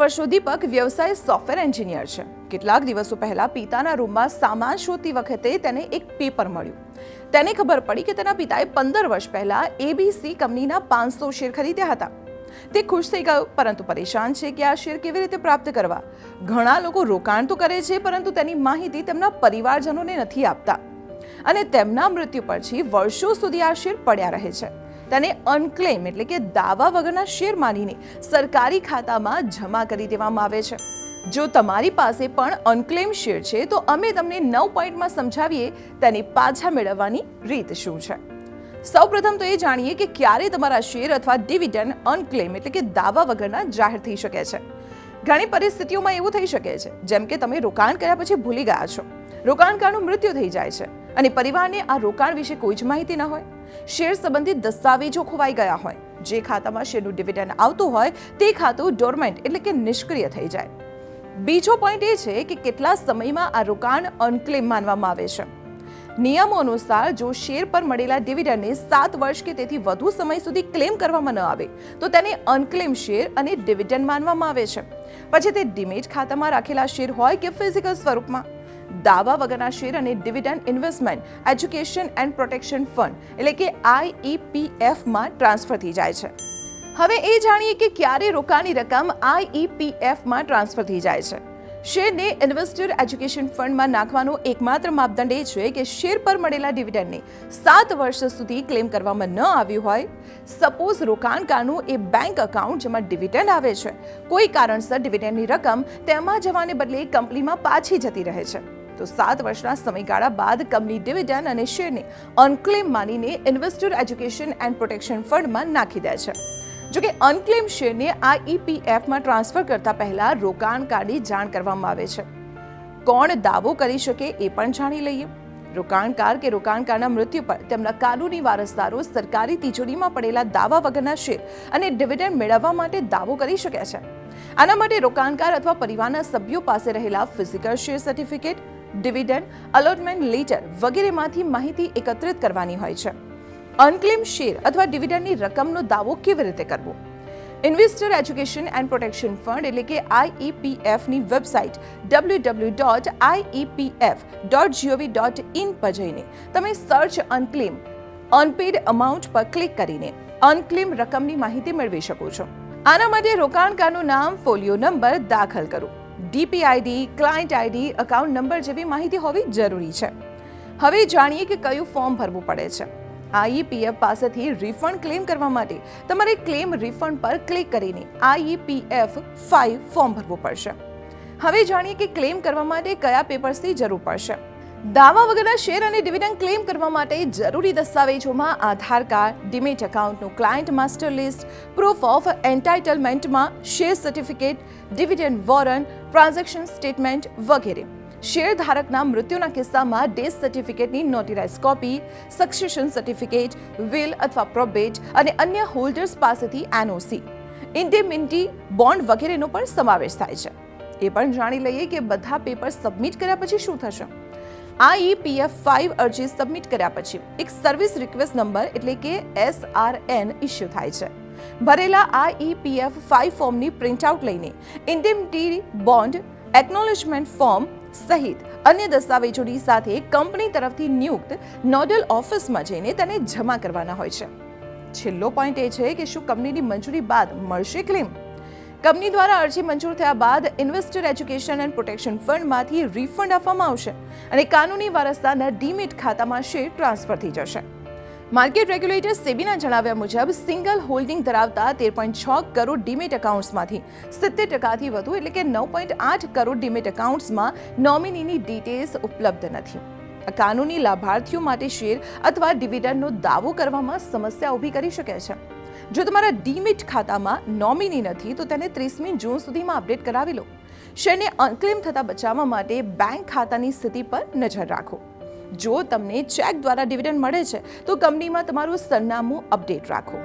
વર્ષો દીપક વ્યવસાય software engineer છે. કેટલાક દિવસો પહેલા પિતાના રૂમમાં સામાન શોધતી વખતે તેને એક પેપર મળ્યું. તેને ખબર પડી કે તેના પિતાએ 15 વર્ષ પહેલા એબીસી કંપનીના 500 શેર ખરીદ્યા હતા. તે ખુશ થઈ ગયો, પરંતુ પરેશાન છે કે આ શેર કેવી રીતે પ્રાપ્ત કરવા. ઘણા લોકો રોકાણ તો કરે છે, પરંતુ તેની માહિતી તેમના પરિવારજનોને નથી આપતા અને તેમના મૃત્યુ પછી વર્ષો સુધી આ શેર પડ્યા રહે છે. તેને અનક્લેમ એટલે કે દાવા વગરના શેર માનીને સરકારી ખાતામાં જમા કરી દેવામાં આવે છે. જો તમારી પાસે પણ અનક્લેમ શેર છે, તો અમે તમને 9 પોઈન્ટમાં સમજાવીએ તેની પાછા મેળવવાની રીત શું છે. સૌપ્રથમ તો એ જાણીએ કે ક્યારે તમારા શેર અથવા ડિવિડન્ડ અનક્લેમ એટલે કે દાવા વગરના જાહેર થઈ શકે છે. ઘણી પરિસ્થિતિઓમાં એવું થઈ શકે છે, જેમ કે તમે રોકાણ કર્યા પછી ભૂલી ગયા છો, રોકાણકારનું મૃત્યુ થઈ જાય છે અને પરિવારને આ રોકાણ વિશે કોઈ જ માહિતી ન હોય, શેર સંબંધિત દસ્તાવેજો ખોવાઈ ગયા હોય, જે ખાતામાં શેરનું ડિવિડન્ડ આવતું હોય તે ખાતું ડોર્મેન્ટ એટલે કે નિષ્ક્રિય થઈ જાય. બીજો પોઈન્ટ એ છે કે કેટલા સમયમાં આ રોકાણ અનક્લેમ માનવામાં આવે છે. નિયમો અનુસાર જો શેર પર મળેલા ડિવિડન્ડને 7 વર્ષ કે તેથી વધુ સમય સુધી ક્લેમ કરવામાં ન આવે તો તેને અનક્લેમ શેર અને ડિવિડન્ડ માનવામાં આવે છે. પછી તે ડીમેટ ખાતામાં રાખેલા શેર હોય કે ફિઝિકલ સ્વરૂપમાં. દાવા વગરના શેર અને dividend investment education and protection fund એટલે કે IEPFમાં ટ્રાન્સફર થઈ જાય છે. હવે એ જાણીએ કે ક્યારે રોકાણની રકમ IEPFમાં ટ્રાન્સફર થઈ જાય છે. શેરને ઇન્વેસ્ટર એજ્યુકેશન ફંડમાં નાખવાનો એકમાત્ર માપદંડ એ છે કે શેર પર મળેલા ડિવિડન્ડને 7 વર્ષ સુધી ક્લેમ કરવામાં ન આવ્યું હોય. સપોઝ રોકાણકારનું એ બેંક એકાઉન્ટ જેમાં ડિવિડન્ડ આવે છે, કોઈ કારણસર ડિવિડન્ડની રકમ તેમાં જવાને બદલે કંપનીમાં પાછી જતી રહે છે, તો 7 વર્ષના સમયગાળા બાદ કંપની ડિવિડન્ડ અને શેરને અનક્લેમ માનીને ઇન્વેસ્ટર એજ્યુકેશન એન્ડ પ્રોટેક્શન ફંડમાં નાખી દે છે. જોકે અનક્લેમ શેરને IEPFમાં ટ્રાન્સફર કરતા પહેલા રોકાણકારની જાણ કરવામાં આવે છે. કોણ દાવો કરી શકે એ પણ જાણી લઈએ. રોકાણકાર કે રોકાણકારના મૃત્યુ પર તેમના કાનૂની વારસદારો સરકારી તિજોરીમાં પડેલા દાવા વગરના શેર અને ડિવિડન્ડ મેળવવા માટે દાવો કરી શકે છે. આના માટે રોકાણકાર અથવા પરિવારના સભ્યો પાસે રહેલા physical share certificate, dividend allotment letter વગેરેમાંથી માહિતી એકત્રિત કરવાની હોય છે. અનક્લેમ શેર અથવા ડિવિડન્ડની રકમનો દાવો કેવી રીતે કરવો? Investor education and protection fund એટલે કે IEPFની વેબસાઇટ www.iepf.gov.in પર જઈને તમે સર્ચ અનક્લેમ અનપેડ અમાઉન્ટ પર ક્લિક કરીને અનક્લેમ રકમની માહિતી મેળવી શકો છો. આના માટે રોકાણકારનું નામ, ફોલિયો નંબર દાખલ કરો. DPID, client ID, account number જેવી માહિતી હોવી જરૂરી છે. હવે જાણીએ કે કયું ફોર્મ ભરવું પડે છે. IEPF પાસેથી રિફંડ ક્લેમ કરવા માટે તમારે ક્લેમ રિફંડ પર ક્લિક કરીને IEPF 5 ફોર્મ ભરવું પડશે. હવે જાણીએ કે ક્લેમ કરવા માટે કયા પેપર્સની જરૂર પડશે. દાવા વગરના શેર અને ડિવિડન્ડ ક્લેમ કરવા માટે જરૂરી દસ્તાવેજોમાં આધાર કાર્ડ, ડીમેટ એકાઉન્ટનું client master list, proof of એન્ટાઇટલમેન્ટમાં share certificate, dividend warrant, transaction statement વગેરે. શેર ધારકના મૃત્યુના કિસ્સામાં ડેથ સર્ટિફિકેટની notarise copy, succession certificate, will અથવા પ્રોબેટ અને અન્ય હોલ્ડર્સ પાસેથી NOC, ઇન્ડેમિનિટી બોન્ડ વગેરેનો પણ સમાવેશ થાય છે. એ પણ જાણી લઈએ કે બધા પેપર સબમિટ કર્યા પછી શું થશે. IEPF 5 અરજી સબમિટ કર્યા પછી એક સર્વિસ રિક્વેસ્ટ નંબર એટલે કે SRN ઇસ્યુ થાય છે. ભરેલા IEPF 5 ફોર્મની પ્રિન્ટઆઉટ લઈને ઇન્ડેમિનિટી બોન્ડ, એક્નોલેજમેન્ટ ફોર્મ સહિત અન્ય દસ્તાવેજોની સાથે કંપની તરફથી નિયુક્ત નોડલ ઓફિસમાં જઈને તેને જમા કરવાના હોય છે. છેલ્લો પોઈન્ટ એ છે કે શું કંપનીની મંજૂરી બાદ મળશે ક્લેમ? કંપની દ્વારા અરજી મંજૂર થયા બાદ ઇન્વેસ્ટર એજ્યુકેશન એન્ડ પ્રોટેક્શન ફંડમાંથી રિફંડ આપવામાં આવશે અને કાનૂની વારસદારના ડીમેટ ખાતામાં શેર ટ્રાન્સફર થઈ જશે. માર્કેટ રેગ્યુલેટર સેબીના જણાવ્યા મુજબ સિંગલ હોલ્ડિંગ ધરાવતા 13.6 કરોડ ડીમેટ એકાઉન્ટ્સમાંથી 70%થી વધુ એટલે કે 9.8 કરોડ ડીમેટ એકાઉન્ટ્સમાં નોમિનીની ડિટેલ્સ ઉપલબ્ધ નથી. આ કાનૂની લાભાર્થીઓ માટે શેર અથવા ડિવિડન્ડનો દાવો કરવામાં સમસ્યા ઊભી કરી શકે છે. જો તમારા ડીમેટ ખાતામાં નોમિની નથી તો તેને 30મી જૂન સુધીમાં અપડેટ કરાવી લો. શેરને અનક્લેમ થતા બચાવવા માટે બેંક ખાતાની સ્થિતિ પર નજર રાખો. જો તમને ચેક દ્વારા ડિવિડન્ડ મળે છે તો કંપનીમાં તમારું સરનામું અપડેટ રાખો.